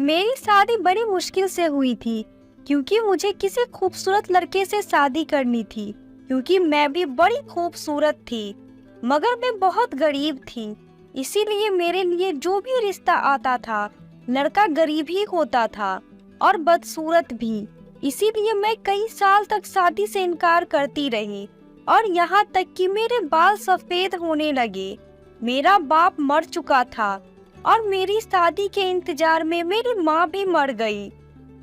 मेरी शादी बड़ी मुश्किल से हुई थी क्योंकि मुझे किसी खूबसूरत लड़के से शादी करनी थी। क्योंकि मैं भी बड़ी खूबसूरत थी मगर मैं बहुत गरीब थी। इसीलिए मेरे लिए जो भी रिश्ता आता था लड़का गरीब ही होता था और बदसूरत भी। इसीलिए मैं कई साल तक शादी से इनकार करती रही और यहाँ तक कि मेरे बाल सफेद होने लगे। मेरा बाप मर चुका था और मेरी शादी के इंतजार में मेरी माँ भी मर गई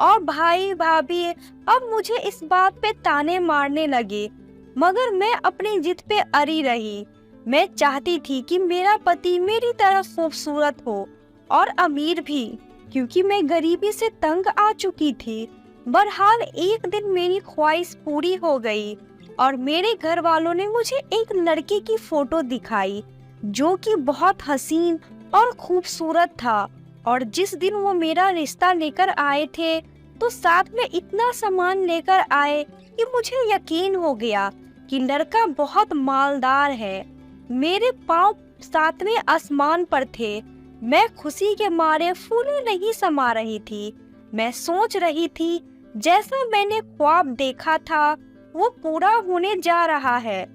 और भाई भाभी अब मुझे इस बात पे ताने मारने लगे। मगर मैं अपनी जिद पे अड़ी रही। मैं चाहती थी कि मेरा पति मेरी तरह खूबसूरत हो और अमीर भी, क्योंकि मैं गरीबी से तंग आ चुकी थी। बहरहाल एक दिन मेरी ख्वाहिश पूरी हो गई और मेरे घर वालों ने मुझे एक लड़के की फोटो दिखाई जो कि बहुत हसीन और खूबसूरत था। और जिस दिन वो मेरा रिश्ता लेकर आए थे तो साथ में इतना सामान लेकर आए कि मुझे यकीन हो गया कि लड़का बहुत मालदार है। मेरे पाँव सातवें आसमान पर थे। मैं खुशी के मारे फूले नहीं समा रही थी। मैं सोच रही थी जैसा मैंने ख्वाब देखा था वो पूरा होने जा रहा है।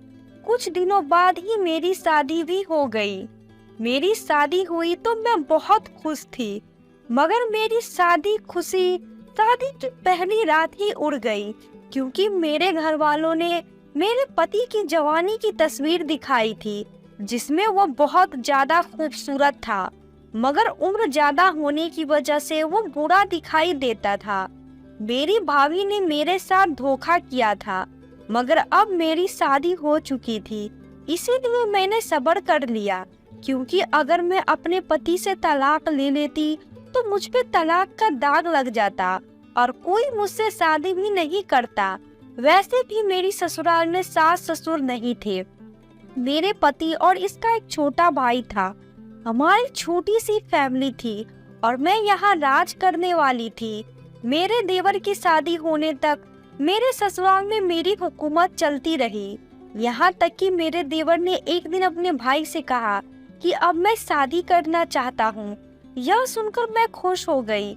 कुछ दिनों बाद ही मेरी शादी भी हो गई। मेरी शादी हुई तो मैं बहुत खुश थी मगर मेरी शादी की पहली रात ही उड़ गई, क्योंकि मेरे घर वालों ने मेरे पति की जवानी की तस्वीर दिखाई थी जिसमें वो बहुत ज्यादा खूबसूरत था मगर उम्र ज्यादा होने की वजह से वो बुरा दिखाई देता था। मेरी भाभी ने मेरे साथ धोखा किया था मगर अब मेरी शादी हो चुकी थी, इसीलिए मैंने सब्र कर लिया। क्योंकि अगर मैं अपने पति से तलाक ले लेती तो मुझ पे तलाक का दाग लग जाता और कोई मुझसे शादी भी नहीं करता। वैसे भी मेरी ससुराल में सास ससुर नहीं थे। मेरे पति और इसका एक छोटा भाई था। हमारी छोटी सी फैमिली थी और मैं यहाँ राज करने वाली थी। मेरे देवर की शादी होने तक मेरे ससुराल में मेरी हुकूमत चलती रही। यहाँ तक कि मेरे देवर ने एक दिन अपने भाई से कहा कि अब मैं शादी करना चाहता हूँ। यह सुनकर मैं खुश हो गई।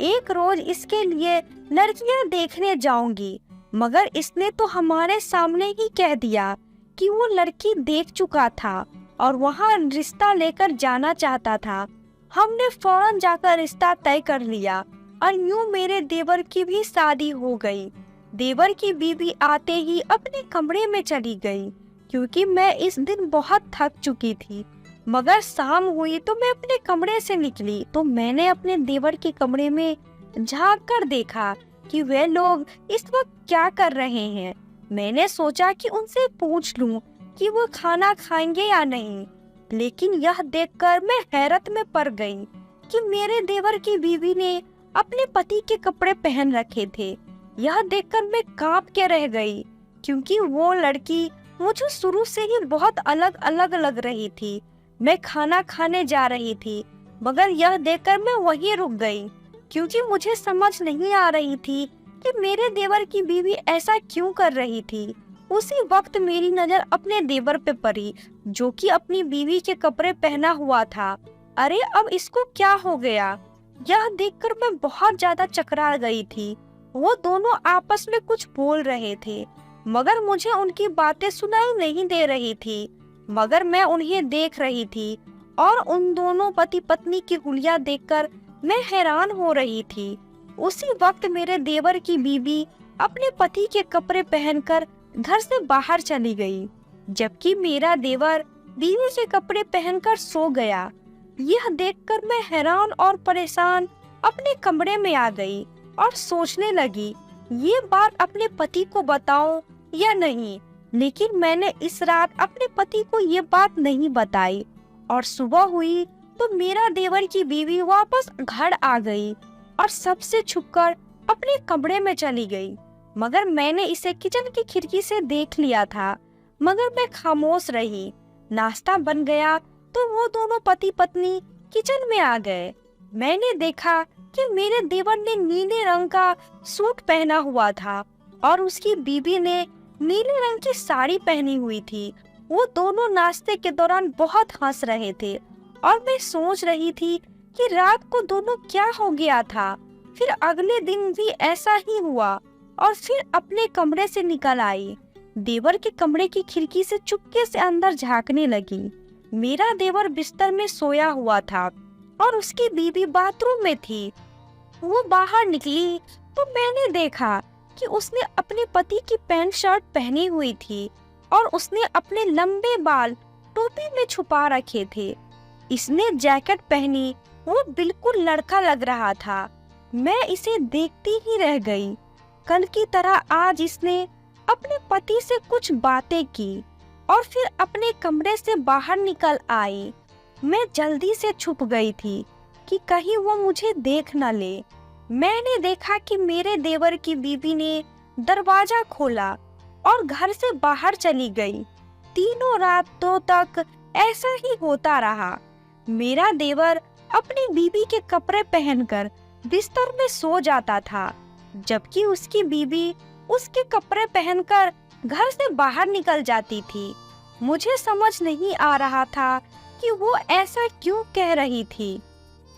एक रोज इसके लिए लड़कियाँ देखने जाऊंगी, मगर इसने तो हमारे सामने ही कह दिया कि वो लड़की देख चुका था और वहाँ रिश्ता लेकर जाना चाहता था। हमने फौरन जाकर रिश्ता तय कर लिया और यूं मेरे देवर की भी शादी हो गई। देवर की बीवी आते ही अपने कमरे में चली गई क्योंकि मैं इस दिन बहुत थक चुकी थी। मगर शाम हुई तो मैं अपने कमरे से निकली तो मैंने अपने देवर के कमरे में झांक कर देखा कि वे लोग इस वक्त क्या कर रहे हैं। मैंने सोचा कि उनसे पूछ लूं कि वो खाना खाएंगे या नहीं, लेकिन यह देखकर मैं हैरत में पड़ गई कि मेरे देवर की बीवी ने अपने पति के कपड़े पहन रखे थे। यह देखकर मैं कांप के रह गई क्योंकि वो लड़की मुझे शुरू से ही बहुत अलग अलग लग रही थी। मैं खाना खाने जा रही थी मगर यह देखकर मैं वहीं रुक गई क्योंकि मुझे समझ नहीं आ रही थी कि मेरे देवर की बीवी ऐसा क्यों कर रही थी। उसी वक्त मेरी नजर अपने देवर पे पड़ी जो कि अपनी बीवी के कपड़े पहना हुआ था। अरे अब इसको क्या हो गया, यह देखकर मैं बहुत ज्यादा चकरा गई थी। वो दोनों आपस में कुछ बोल रहे थे मगर मुझे उनकी बातें सुनाई नहीं दे रही थी, मगर मैं उन्हें देख रही थी और उन दोनों पति पत्नी की हुलिया देखकर मैं हैरान हो रही थी। उसी वक्त मेरे देवर की बीवी अपने पति के कपड़े पहनकर घर से बाहर चली गई, जबकि मेरा देवर बीवी के कपड़े पहनकर सो गया। यह देखकर मैं हैरान और परेशान अपने कमरे में आ गई और सोचने लगी ये बात अपने पति को बताऊं या नहीं। लेकिन मैंने इस रात अपने पति को ये बात नहीं बताई और सुबह हुई तो मेरा देवर की बीवी वापस घर आ गई और सबसे छुपकर अपने कमरे में चली गई। मगर मैंने इसे किचन की खिड़की से देख लिया था, मगर मैं खामोश रही। नाश्ता बन गया तो वो दोनों पति पत्नी किचन में आ गए। मैंने देखा कि मेरे देवर ने नीले रंग का सूट पहना हुआ था और उसकी बीवी ने नीले रंग की साड़ी पहनी हुई थी। वो दोनों नाश्ते के दौरान बहुत हंस रहे थे और मैं सोच रही थी कि रात को दोनों क्या हो गया था। फिर अगले दिन भी ऐसा ही हुआ और फिर अपने कमरे से निकल आई। देवर के कमरे की खिड़की से चुपके से अंदर झांकने लगी। मेरा देवर बिस्तर में सोया हुआ था और उसकी बीवी बाथरूम में थी। वो बाहर निकली तो मैंने देखा कि उसने अपने पति की पैंट शर्ट पहनी हुई थी और उसने अपने लंबे बाल टोपी में छुपा रखे थे। इसने जैकेट पहनी, वो बिल्कुल लड़का लग रहा था। मैं इसे देखती ही रह गई। कल की तरह आज इसने अपने पति से कुछ बातें की और फिर अपने कमरे से बाहर निकल आई। मैं जल्दी से छुप गई थी कि कहीं वो मुझे देख न ले। मैंने देखा कि मेरे देवर की बीवी ने दरवाजा खोला और घर से बाहर चली गई। तीनों रातों तक ऐसा ही होता रहा। मेरा देवर अपनी बीवी के कपड़े पहनकर बिस्तर में सो जाता था, जबकि उसकी बीवी उसके कपड़े पहनकर घर से बाहर निकल जाती थी। मुझे समझ नहीं आ रहा था कि वो ऐसा क्यों कह रही थी।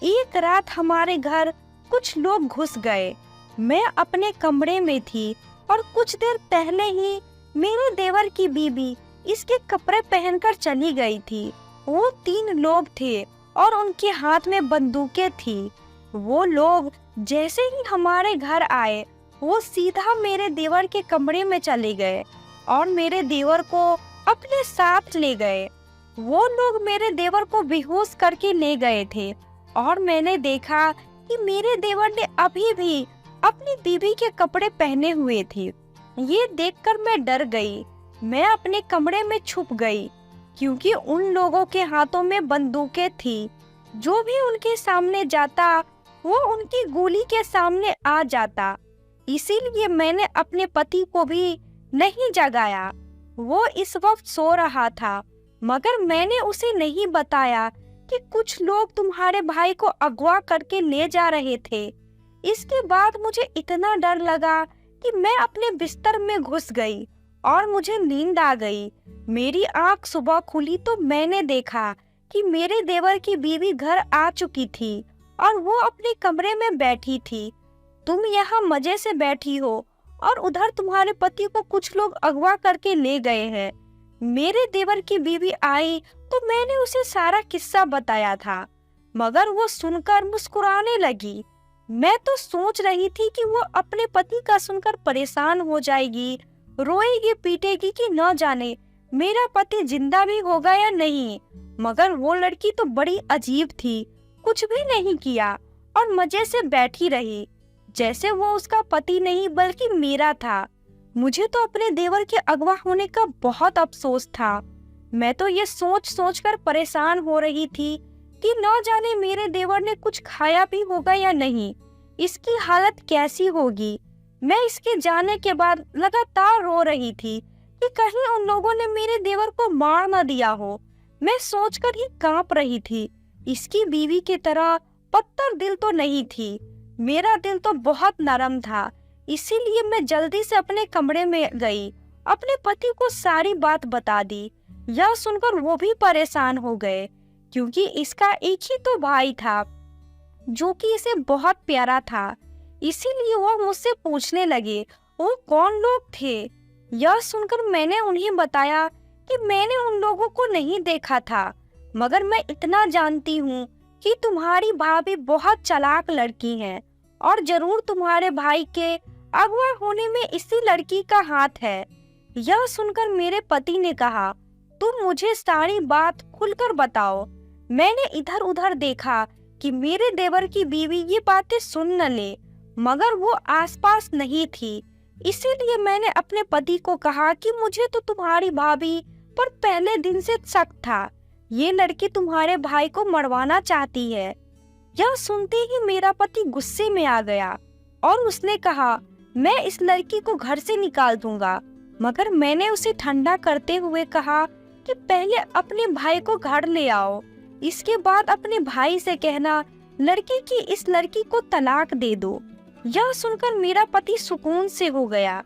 एक रात हमारे घर कुछ लोग घुस गए। मैं अपने कमरे में थी और कुछ देर पहले ही मेरे देवर की बीवी इसके कपड़े पहनकर चली गई थी। वो 3 लोग थे और उनके हाथ में बंदूकें थी। वो लोग जैसे ही हमारे घर आए, वो सीधा मेरे देवर के कमरे में चले गए और मेरे देवर को अपने साथ ले गए। वो लोग मेरे देवर को बेहोश करके ले गए थे और मैंने देखा कि मेरे देवर ने अभी भी अपनी बीवी के कपड़े पहने हुए थे। ये देखकर मैं डर गई। मैं अपने कमरे में छुप गई क्योंकि उन लोगों के हाथों में बंदूकें थी। जो भी उनके सामने जाता वो उनकी गोली के सामने आ जाता। इसीलिए मैंने अपने पति को भी नहीं जगाया। वो इस वक्त सो रहा था, मगर मैंने उसे नहीं बताया कि कुछ लोग तुम्हारे भाई को अगवा करके ले जा रहे थे। इसके बाद मुझे इतना डर लगा कि मैं अपने बिस्तर में घुस गई और मुझे नींद आ गई। मेरी आंख सुबह खुली तो मैंने देखा कि मेरे देवर की बीवी घर आ चुकी थी और वो अपने कमरे में बैठी थी। तुम यहाँ मजे से बैठी हो और उधर तुम्हारे पति को कुछ लोग अगवा करके ले गए हैं। मेरे देवर की बीवी आई तो मैंने उसे सारा किस्सा बताया था, मगर वो सुनकर मुस्कुराने लगी। मैं तो सोच रही थी कि वो अपने पति का सुनकर परेशान हो जाएगी, रोएगी पीटेगी कि न जाने मेरा पति जिंदा भी होगा या नहीं। मगर वो लड़की तो बड़ी अजीब थी, कुछ भी नहीं किया और मजे से बैठी रही, जैसे वो उसका पति नहीं बल्कि मेरा था। मुझे तो अपने देवर के अगवा होने का बहुत अफसोस था। मैं तो ये सोच सोच कर परेशान हो रही थी कि न जाने मेरे देवर ने कुछ खाया भी होगा या नहीं, इसकी हालत कैसी होगी। मैं इसके जाने के बाद लगातार रो रही थी कि कहीं उन लोगों ने मेरे देवर को मार न दिया हो। मैं सोचकर ही कांप रही थी। इसकी बीवी की तरह पत्थर दिल तो नहीं थी, मेरा दिल तो बहुत नरम था। इसीलिए मैं जल्दी से अपने कमरे में गई, अपने पति को सारी बात बता दी। यह सुनकर वो भी परेशान हो गए, क्योंकि इसका एक ही तो भाई था जो कि इसे बहुत प्यारा था। इसीलिए वो मुझसे पूछने लगे वो कौन लोग थे। यह सुनकर मैंने उन्हें बताया कि मैंने उन लोगों को नहीं देखा था, मगर मैं इतना जानती हूँ कि तुम्हारी भाभी बहुत चालाक लड़की है और जरूर तुम्हारे भाई के अगवा होने में इसी लड़की का हाथ है। यह सुनकर मेरे पति ने कहा, तुम मुझे सारी बात खुलकर बताओ। मैंने इधर उधर देखा कि मेरे देवर की बीवी ये बातें सुन न ले, मगर वो आसपास नहीं थी। इसीलिए मैंने अपने पति को कहा कि मुझे तो तुम्हारी भाभी पर पहले दिन से शक था, ये लड़की तुम्हारे भाई को मरवाना चाहती है। यह सुनते ही मेरा पति गुस्से में आ गया और उसने कहा, मैं इस लड़की को घर से निकाल दूंगा। मगर मैंने उसे ठंडा करते हुए कहा कि पहले अपने भाई को घर ले आओ, इसके बाद अपने भाई से कहना लड़की की इस लड़की को तलाक दे दो। यह सुनकर मेरा पति सुकून से हो गया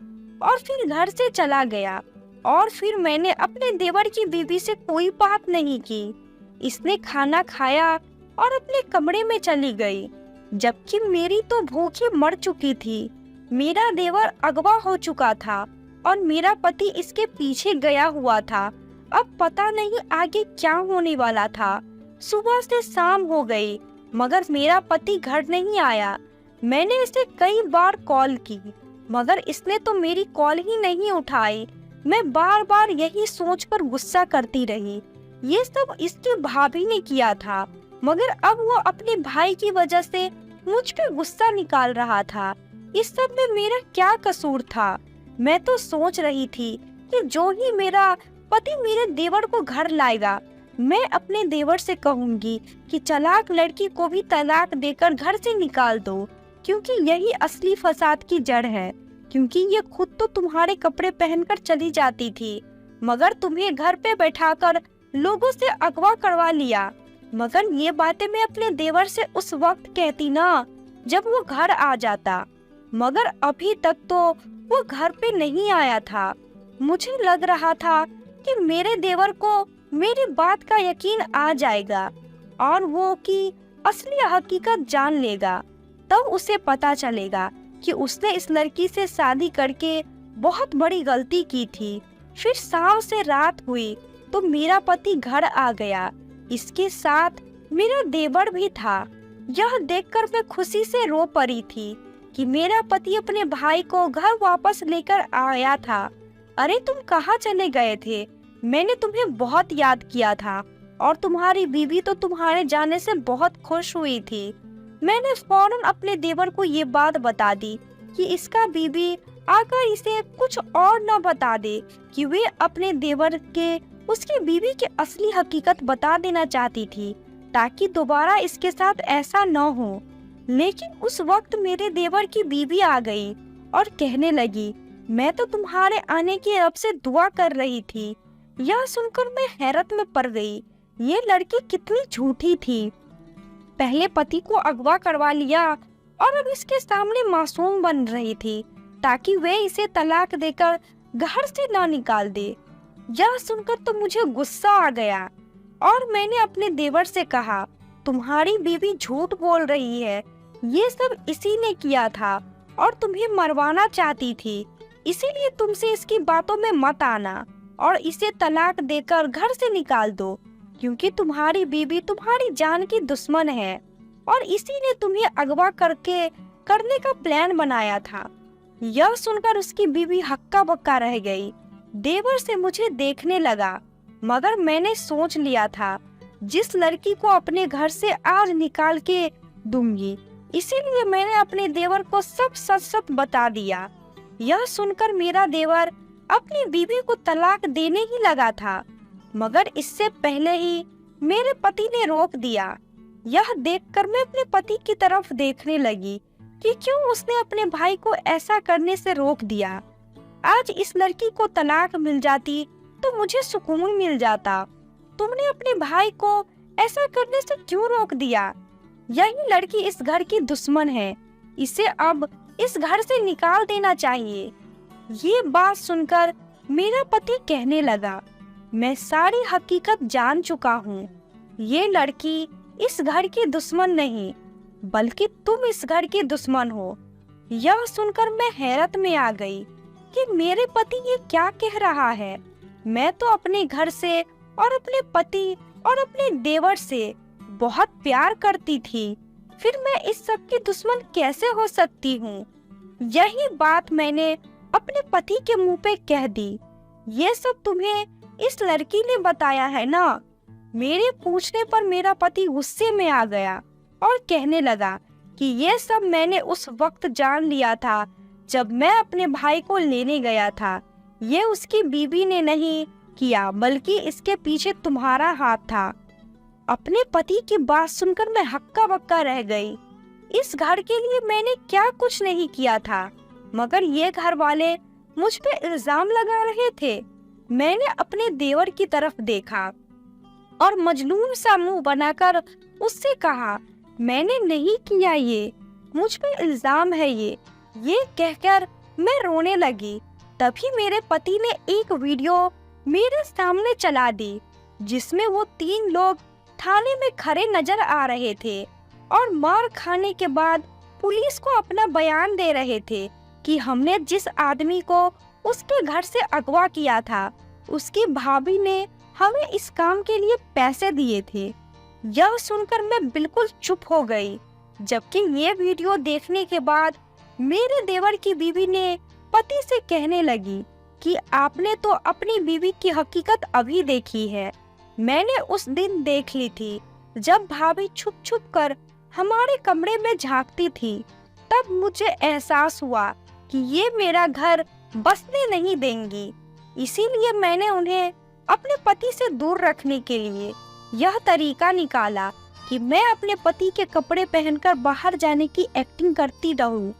और फिर घर से चला गया। और फिर मैंने अपने देवर की बीवी से कोई बात नहीं की। इसने खाना खाया और अपने कमरे में चली गई, जबकि मेरी तो भूख ही मर चुकी थी। मेरा देवर अगवा हो चुका था और मेरा पति इसके पीछे गया हुआ था। अब पता नहीं आगे क्या होने वाला था। सुबह से शाम हो गई मगर मेरा पति घर नहीं आया। मैंने इसे कई बार कॉल की मगर इसने तो मेरी कॉल ही नहीं उठाई। मैं बार बार यही सोचकर गुस्सा करती रही। ये सब इसकी भाभी ने किया था, मगर अब वो अपने भाई की वजह से मुझ पे गुस्सा निकाल रहा था। इस सब में मेरा क्या कसूर था? मैं तो सोच रही थी कि जो ही मेरा पति मेरे देवर को घर लाएगा, मैं अपने देवर से कहूंगी कि चालाक लड़की को भी तलाक देकर घर से निकाल दो, क्योंकि यही असली फसाद की जड़ है। क्योंकि ये खुद तो तुम्हारे कपड़े पहनकर चली जाती थी, मगर तुम्हें घर पे बैठाकर लोगों से अगवा करवा लिया। मगर ये बातें मैं अपने देवर से उस वक्त कहती ना, जब वो घर आ जाता, मगर अभी तक तो वो घर पे नहीं आया था। मुझे लग रहा था कि मेरे देवर को मेरी बात का यकीन आ जाएगा और वो कि असली हकीकत जान लेगा। तब उसे पता चलेगा कि उसने इस लड़की से शादी करके बहुत बड़ी गलती की थी। फिर शाम से रात हुई तो मेरा पति घर आ गया, इसके साथ मेरा देवर भी था। यह देखकर मैं खुशी से रो पड़ी थी कि मेरा पति अपने भाई को घर वापस लेकर आया था। अरे तुम कहाँ चले गए थे? मैंने तुम्हें बहुत याद किया था और तुम्हारी बीवी तो तुम्हारे जाने से बहुत खुश हुई थी। मैंने फौरन अपने देवर को ये बात बता दी कि इसका बीवी आकर इसे कुछ और न बता दे कि वे अपने देवर के उसकी बीवी की असली हकीकत बता देना चाहती थी, ताकि दोबारा इसके साथ ऐसा न हो। लेकिन उस वक्त मेरे देवर की बीवी आ गई और कहने लगी, मैं तो तुम्हारे आने की रब से दुआ कर रही थी। यह सुनकर मैं हैरत में पड़ गई। ये लड़की कितनी झूठी थी। पहले पति को अगवा करवा लिया और अब इसके सामने मासूम बन रही थी ताकि वे इसे तलाक देकर घर से ना निकाल दे। यह सुनकर तो मुझे गुस्सा आ गया और मैंने अपने देवर से कहा, तुम्हारी बीवी झूठ बोल रही है। ये सब इसी ने किया था और तुम्हें मरवाना चाहती थी, इसीलिए तुमसे इसकी बातों में मत आना और इसे तलाक देकर घर से निकाल दो, क्योंकि तुम्हारी बीवी तुम्हारी जान की दुश्मन है और इसी ने तुम्हें अगवा करने का प्लान बनाया था। यह सुनकर उसकी बीवी हक्का बक्का रह गई। देवर से मुझे देखने लगा, मगर मैंने सोच लिया था जिस लड़की को अपने घर से आज निकाल के दूंगी, इसीलिए मैंने अपने देवर को सब सच सच बता दिया। यह सुनकर मेरा देवर अपनी बीवी को तलाक देने ही लगा था, मगर इससे पहले ही मेरे पति ने रोक दिया। यह देखकर मैं अपने पति की तरफ देखने लगी कि क्यों उसने अपने भाई को ऐसा करने से रोक दिया। आज इस लड़की को तलाक मिल जाती तो मुझे सुकून मिल जाता। तुमने अपने भाई को ऐसा करने से क्यों रोक दिया? यही लड़की इस घर की दुश्मन है, इसे अब इस घर से निकाल देना चाहिए। ये बात सुनकर मेरा पति कहने लगा, मैं सारी हकीकत जान चुका हूँ। ये लड़की इस घर की दुश्मन नहीं, बल्कि तुम इस घर की दुश्मन हो। यह सुनकर मैं हैरत में आ गई कि मेरे पति ये क्या कह रहा है। मैं तो अपने घर से और अपने पति और अपने देवर से बहुत प्यार करती थी, फिर मैं इस सब की दुश्मन कैसे हो सकती हूँ? यही बात मैंने अपने पति के मुंह पे कह दी। ये सब तुम्हें इस लड़की ने बताया है ना? मेरे पूछने पर मेरा पति गुस्से में आ गया और कहने लगा कि ये सब मैंने उस वक्त जान लिया था जब मैं अपने भाई को लेने गया था। ये उसकी बीवी ने नहीं किया, बल्कि इसके पीछे तुम्हारा हाथ था। अपने पति की बात सुनकर मैं हक्का बक्का रह गई। इस घर के लिए मैंने क्या कुछ नहीं किया था, मगर ये घर वाले मुझ पे इल्जाम लगा रहे थे। मैंने अपने देवर की तरफ देखा और मजलूम सा मुंह बनाकर उससे कहा, मैंने नहीं किया, ये मुझ पे इल्जाम है। ये कहकर मैं रोने लगी। तभी मेरे पति ने एक वीडियो मेरे सामने चला दी जिसमें वो 3 लोग थाने में खड़े नजर आ रहे थे और मार खाने के बाद पुलिस को अपना बयान दे रहे थे कि हमने जिस आदमी को उसके घर से अगवा किया था, उसकी भाभी ने हमें इस काम के लिए पैसे दिए थे। यह सुनकर मैं बिल्कुल चुप हो गई, जबकि ये वीडियो देखने के बाद मेरे देवर की बीवी ने पति से कहने लगी कि आपने तो अपनी बीवी की हकीकत अभी देखी है। मैंने उस दिन देख ली थी जब भाभी छुप छुप कर हमारे कमरे में झांकती थी। तब मुझे एहसास हुआ कि ये मेरा घर बसने नहीं देंगी। इसीलिए मैंने उन्हें अपने पति से दूर रखने के लिए यह तरीका निकाला कि मैं अपने पति के कपड़े पहनकर बाहर जाने की एक्टिंग करती रहूं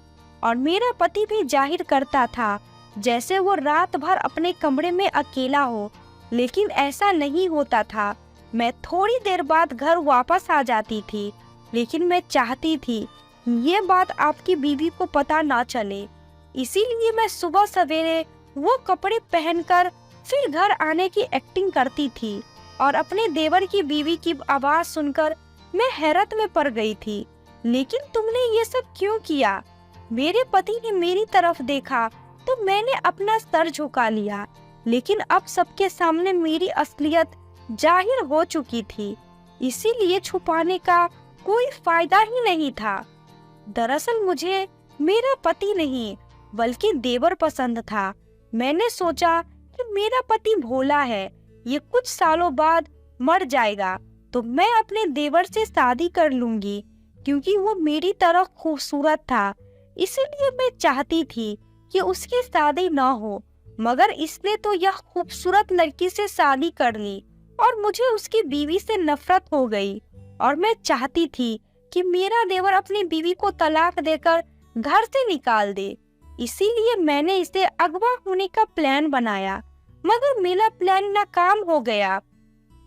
और मेरा पति भी जाहिर करता था जैसे वो रात भर अपने कमरे में अकेला हो, लेकिन ऐसा नहीं होता था। मैं थोड़ी देर बाद घर वापस आ जाती थी, लेकिन मैं चाहती थी ये बात आपकी बीवी को पता ना चले। इसीलिए मैं सुबह सवेरे वो कपड़े पहनकर फिर घर आने की एक्टिंग करती थी और अपने देवर की बीवी की आवाज सुनकर मैं हैरत में पड़ गई थी। लेकिन तुमने ये सब क्यों किया? मेरे पति ने मेरी तरफ देखा तो मैंने अपना सर झुका लिया, लेकिन अब सबके सामने मेरी असलियत जाहिर हो चुकी थी, इसीलिए छुपाने का कोई फायदा ही नहीं था। दरअसल मुझे मेरा पति नहीं बल्कि देवर पसंद था। मैंने सोचा कि मेरा पति भोला है, ये कुछ सालों बाद मर जाएगा तो मैं अपने देवर से शादी कर लूंगी, क्योंकि वो मेरी तरह खूबसूरत था। इसीलिए मैं चाहती थी कि उसकी शादी न हो, मगर इसने तो यह खूबसूरत लड़की से शादी कर ली और मुझे उसकी बीवी से नफरत हो गई और मैं चाहती थी कि मेरा देवर अपनी बीवी को तलाक देकर घर से निकाल दे। इसीलिए मैंने इसे अगवा होने का प्लान बनाया, मगर मेरा प्लान नाकाम हो गया।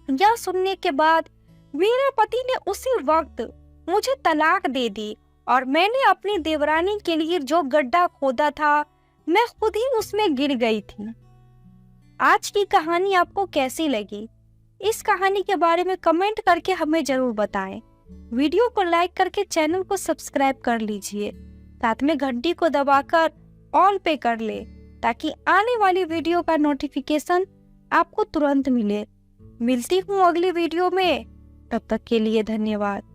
यह सुनने के बाद मेरे पति ने उसी वक्त मुझे तलाक दे दी और मैंने अपनी देवरानी के लिए जो गड्ढा खोदा था, मैं खुद ही उसमें गिर गई थी। आज की कहानी आपको कैसी लगी? इस कहानी के बारे में कमेंट करके हमें जरूर बताएं। वीडियो को लाइक करके चैनल को सब्सक्राइब कर लीजिए, साथ में घंटी को दबाकर ऑल पे कर ले ताकि आने वाली वीडियो का नोटिफिकेशन आपको तुरंत मिले। मिलती हूँ अगली वीडियो में, तब तक के लिए धन्यवाद।